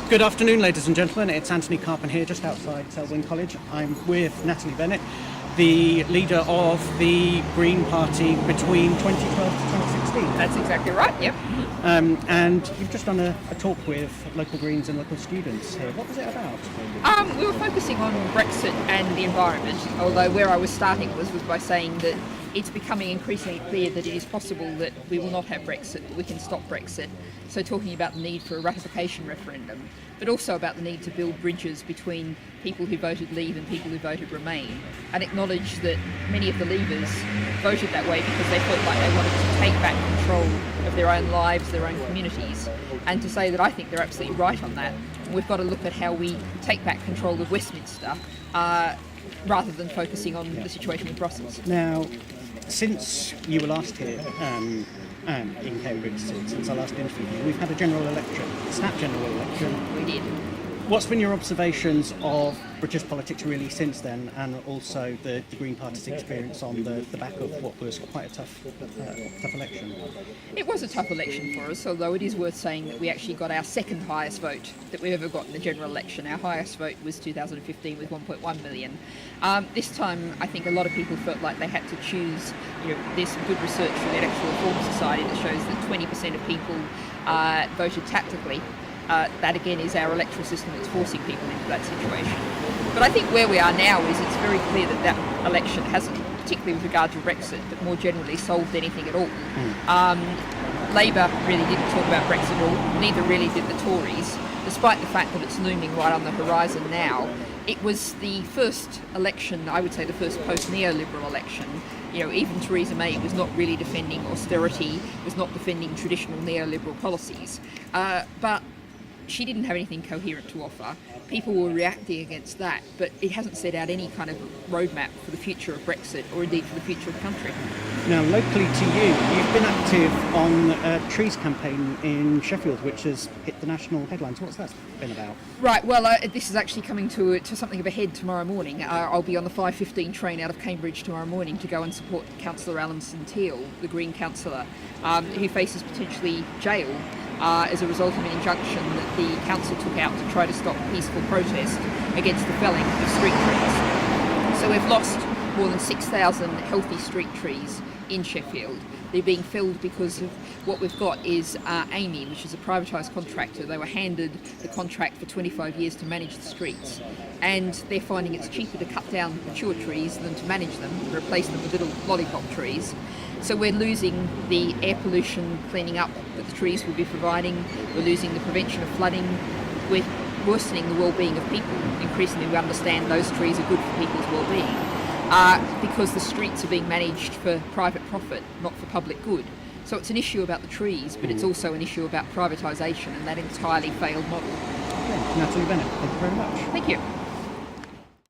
Good afternoon, ladies and gentlemen. It's Antony Carpen here, just outside Selwyn College. I'm with Natalie Bennett, the leader of the Green Party between 2012 to 2016. That's exactly right, yep. And you've just done a talk with local Greens and local students here. What was it about? We were focusing on Brexit and the environment, although where I was starting was by saying that it's becoming increasingly clear that it is possible that we will not have Brexit, we can stop Brexit. So talking about the need for a ratification referendum, but also about the need to build bridges between people who voted Leave and people who voted Remain, and acknowledge that many of the Leavers voted that way because they felt like they wanted to take back control of their own lives, their own communities, and to say that I think they're absolutely right on that. We've got to look at how we take back control of Westminster rather than focusing on the situation with Brussels. Now, since you were last here in Cambridge, since I last interviewed you, we've had a general election, a snap general election. We did. What's been your observations of British politics really since then, and also the Green Party's experience on the back of what was quite a tough election? It was a tough election for us, although it is worth saying that we actually got our second highest vote that we've ever got in the general election. Our highest vote was 2015 with 1.1 million. This time, I think a lot of people felt like they had to choose. There's some good research from the Electoral Reform Society that shows that 20% of people voted tactically. That again is our electoral system that's forcing people into that situation. But I think where we are now is it's very clear that that election hasn't, particularly with regard to Brexit, but more generally solved anything at all. Labour really didn't talk about Brexit at all, neither really did the Tories, despite the fact that it's looming right on the horizon now. It was the first election, I would say the first post-neoliberal election. Even Theresa May was not really defending austerity, was not defending traditional neoliberal policies. But she didn't have anything coherent to offer. People were reacting against that, but it hasn't set out any kind of roadmap for the future of Brexit or indeed for the future of the country. Now, locally to you, you've been active on a trees campaign in Sheffield, which has hit the national headlines. What's that been about? Right, well, this is actually coming to something of a head tomorrow morning. I'll be on the 5:15 train out of Cambridge tomorrow morning to go and support Councillor Alison Teal, the Green councillor, who faces potentially jail as a result of an injunction that the council took out to try to stop peaceful protest against the felling of street trees. So we've lost more than 6,000 healthy street trees in Sheffield. They're being felled because of what we've got is Amy, which is a privatised contractor. They were handed the contract for 25 years to manage the streets, and they're finding it's cheaper to cut down mature trees than to manage them, replace them with little lollipop trees. So we're losing the air pollution cleaning up that the trees will be providing. We're losing the prevention of flooding. We're worsening the well-being of people. Increasingly we understand those trees are good for people's well-being because the streets are being managed for private profit, not for public good. So it's an issue about the trees, but it's also an issue about privatisation and that entirely failed model. Okay. Natalie Bennett, thank you very much. Thank you.